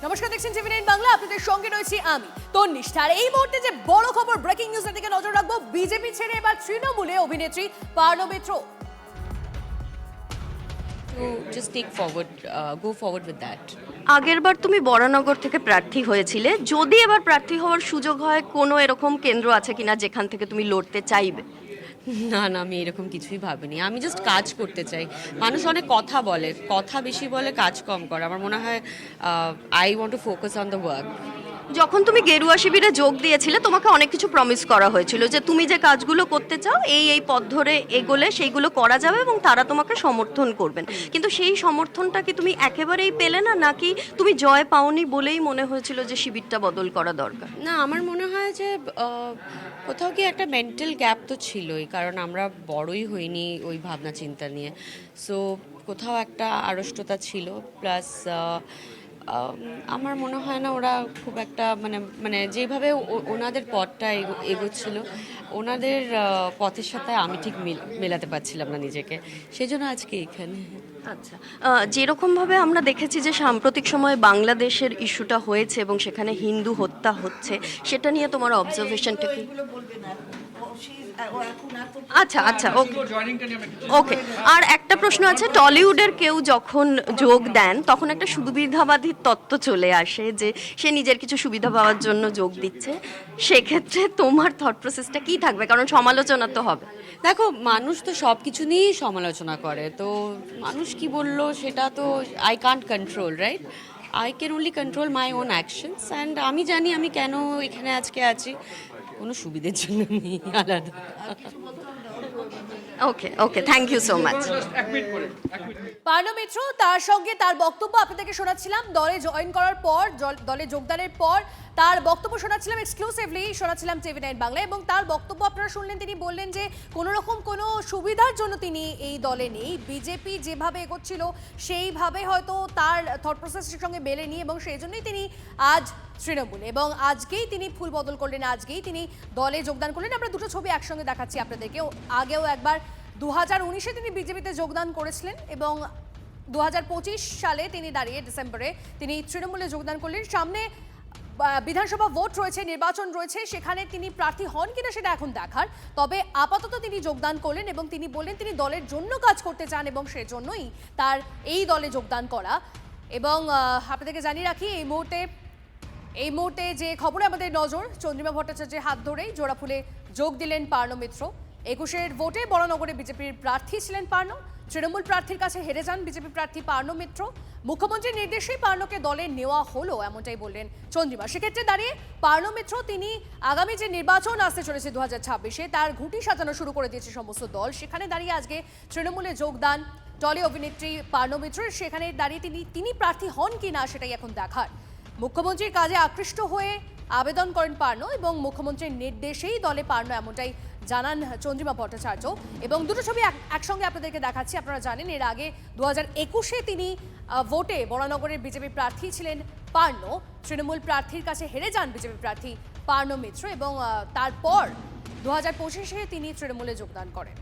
নমস্কার, দেখছেন টিভি9 বাংলা। আপনাদের সঙ্গে রয়েছি আমি তন্নিষ্ঠা। আর এই মুহূর্তে যে বড় খবর, ব্রেকিং নিউজের দিকে নজর রাখবো। বিজেপি ছেড়ে এবার তৃণমূলে অভিনেত্রী পার্নো মিত্র। to just go forward with that. আগেরবার তুমি বরানগর থেকে প্রার্থী হয়েছিলে, যদি এবার প্রার্থী হওয়ার সুযোগ হয়, কোনো এরকম কেন্দ্র আছে কিনা যেখান থেকে তুমি লড়তে চাইবে? না, আমি এরকম কিছুই ভাবিনি। আমি জাস্ট কাজ করতে চাই। মানুষ অনেক কথা বলে, কথা বেশি বলে, কাজ কম করে। আমার মনে হয় I want to focus on the work. যখন তুমি গেরুয়া শিবিরে যোগ দিয়েছিলে, তোমাকে অনেক কিছু প্রমিস করা হয়েছিল যে তুমি যে কাজগুলো করতে চাও এই পথ ধরে এগোলে সেইগুলো করা যাবে এবং তারা তোমাকে সমর্থন করবেন। কিন্তু সেই সমর্থনটা কি তুমি একেবারেই পেলে না, নাকি তুমি জয় পাওনি বলেই মনে হয়েছিল যে শিবিরটা বদল করা দরকার? না, আমার মনে হয় যে কোথাও কি একটা মেন্টাল গ্যাপ তো ছিলই, কারণ আমরা বড়ই হইনি ওই ভাবনা চিন্তা নিয়ে। সো কোথাও একটা আড়ষ্টতা ছিল। প্লাস আমার মনে হয় না ওরা খুব একটা মানে যেভাবে ওনাদের পথটা এগোচ্ছিল, ওনাদের পথের সাথে আমি ঠিক মেলাতে পারছিলাম না নিজেকে, সেই জন্য আজকে এখানে। আচ্ছা, যেরকমভাবে আমরা দেখেছি যে সাম্প্রতিক সময়ে বাংলাদেশের ইস্যুটা হয়েছে এবং সেখানে হিন্দু হত্যা হচ্ছে, সেটা নিয়ে তোমার অবজারভেশনটা কি? আচ্ছা আচ্ছা, ওকে। আর একটা প্রশ্ন আছে, টলিউডের কেউ যখন যোগ দেন তখন একটা সুবিধাবাদী তত্ত্ব চলে আসে যে সে নিজের কিছু সুবিধা পাওয়ার জন্য যোগ দিচ্ছে। সেক্ষেত্রে তোমার থট প্রসেসটা কি থাকবে? কারণ সমালোচনা তো হবে। দেখো, মানুষ তো সব কিছু নিয়েই সমালোচনা করে, তো মানুষ কি বললো সেটা তো I can't control, right? I can only control my own actions. And আমি জানি আমি কেন এখানে আজকে আছি, কোনো সুবিধের জন্য নেই আলাদা। Okay okay, thank you so much. Parno Mitra, তার সঙ্গে তার বক্তব্য আপনাদেরকে শোনাচ্ছিলাম। দলে জয়েন করার পর, দলে যোগদানের পর তার বক্তব্য শোনাচ্ছিলাম, এক্সক্লুসিভলি শোনাচ্ছিলাম টিভি9 বাংলা। এবং তার বক্তব্য আপনারা শুনলেন। তিনি বললেন যে কোনো রকম কোনো সুবিধার জন্য তিনি এই দলে নেই। বিজেপি যেভাবে এগোচ্ছিল সেইভাবে হয়তো তার থট প্রসেসের সঙ্গে মেলেনি এবং সেই জন্যই তিনি আজ তৃণমূল, এবং আজকেই তিনি ফুল বদল করলেন, আজকেই তিনি দলে যোগদান করলেন। আমরা দুটো ছবি একসঙ্গে দেখাচ্ছি আপনাদেরকে। আগেও একবার 2019-এ তিনি বিজেপিতে যোগদান করেছিলেন এবং 2025 সালে তিনি দাঁড়িয়ে ডিসেম্বরে তিনি তৃণমূলে যোগদান করলেন। সামনে বিধানসভা ভোট রয়েছে, নির্বাচন রয়েছে, সেখানে তিনি প্রার্থী হন কিনা সেটা এখন দেখার। তবে আপাতত তিনি যোগদান করলেন এবং তিনি বললেন তিনি দলের জন্য কাজ করতে চান এবং সেজন্যই তার এই দলে যোগদান করা। এবং আপনাদেরকে জানিয়ে রাখি, এই মুহূর্তে যে খবরে আমাদের নজর, চন্দ্রিমা ভট্টাচার্যের হাত ধরেই জোড়াফুলে যোগ দিলেন পার্নো মিত্র। 21-এর ভোটে বরানগরে বিজেপির প্রার্থী ছিলেন পার্নো। তৃণমূল প্রার্থীর কাছে হেরে যান বিজেপি প্রার্থী পার্নো মিত্র। মুখ্যমন্ত্রীর নির্দেশেই পার্নোকে দলে নেওয়া হলো, এমনটাই বললেন চন্দ্রিমা। সেক্ষেত্রে দাঁড়িয়ে পার্নো মিত্র তিনি আগামী যে নির্বাচন আসতে চলেছে 2026-এ, তার ঘুঁটি সাজানো শুরু করে দিয়েছে সমস্ত দল। সেখানে দাঁড়িয়ে আজকে তৃণমূলে যোগদান টলি অভিনেত্রী পার্নো মিত্রের। সেখানে দাঁড়িয়ে তিনি প্রার্থী হন কি না সেটাই এখন দেখার। মুখ্যমন্ত্রীর কাজে আকৃষ্ট হয়ে আবেদন করেন পার্নো এবং মুখ্যমন্ত্রীর নির্দেশেই দলে পার্নো, এমনটাই জানান চন্দ্রিমা ভট্টাচার্য। এবং দুটো ছবি একসঙ্গে আপনাদেরকে দেখাচ্ছি। আপনারা জানেন এর আগে 2021-এ তিনি ভোটে বরানগরের বিজেপি প্রার্থী ছিলেন পার্নো। তৃণমূল প্রার্থীর কাছে হেরে যান বিজেপি প্রার্থী পার্নো মিত্র এবং তারপর 2025-এ তিনি তৃণমূলে যোগদান করেন।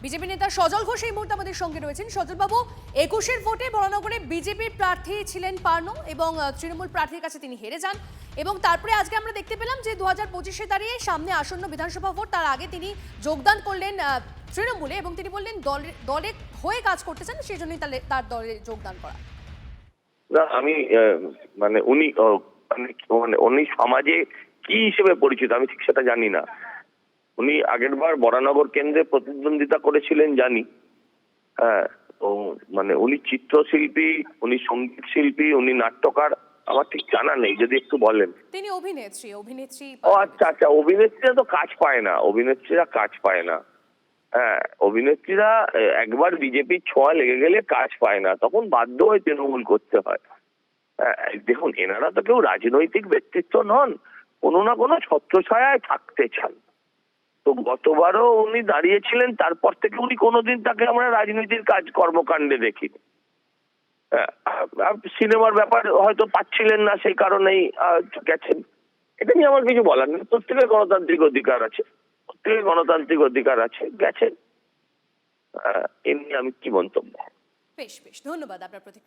বিজেপি নেতা সজল ঘোষ এই মুহূর্তে আমাদের সঙ্গে রয়েছেন। সজলবাবু, 21-এর ভোটে বরানগরে বিজেপির প্রার্থী ছিলেন পার্নো এবং তৃণমূল প্রার্থীর কাছে তিনি হেরে যান এবং তারপরে আজকে আমরা দেখতে পেলাম যে 2025-এ দাঁড়িয়ে সামনে আসন্ন বিধানসভা ভোট, তার আগে তিনি যোগদান করলেন তৃণমূলে এবং তিনি বললেন দলে হয়ে কাজ করতে চান, সেই জন্যই তার দলে যোগদান করা। না, আমি মানে উনি সমাজে কি হিসেবে পরিচিত আমি ঠিক সেটা জানি না। উনি আগেরবার বরানগর কেন্দ্রে প্রতিদ্বন্দ্বিতা করেছিলেন জানি। হ্যাঁ, তো উনি চিত্রশিল্পী, উনি সঙ্গীত শিল্পী, উনি নাট্যকার, আমার ঠিক জানা নেই, যদি একটু বলেন। তিনি অভিনেত্রী। ও আচ্ছা, অভিনেত্রীরা তো কাজ পায় না, হ্যাঁ, অভিনেত্রীরা একবার বিজেপির ছোঁয়া লেগে গেলে কাজ পায় না, তখন বাধ্য হয়ে তৃণমূল করতে হয়। দেখুন, এনারা তো কেউ রাজনৈতিক ব্যক্তিত্ব নন, কোনো না কোনো ছত্রছায়ায় থাকতে চান। তো গতবারও উনি দাঁড়িয়েছিলেন, তারপর থেকে উনি কোনোদিন তাকে আমরা রাজনীতির কাজ কর্মকাণ্ডে দেখিনি। সিনেমার ব্যাপার হয়তো পাচ্ছিলেন না, সেই কারণেই গেছেন। এটা নিয়ে আমার কিছু বলার নেই। প্রত্যেকের গণতান্ত্রিক অধিকার আছে, গেছেন। এ নিয়ে আমি কি মন্তব্য? বেশ, ধন্যবাদ আপনার প্রতি।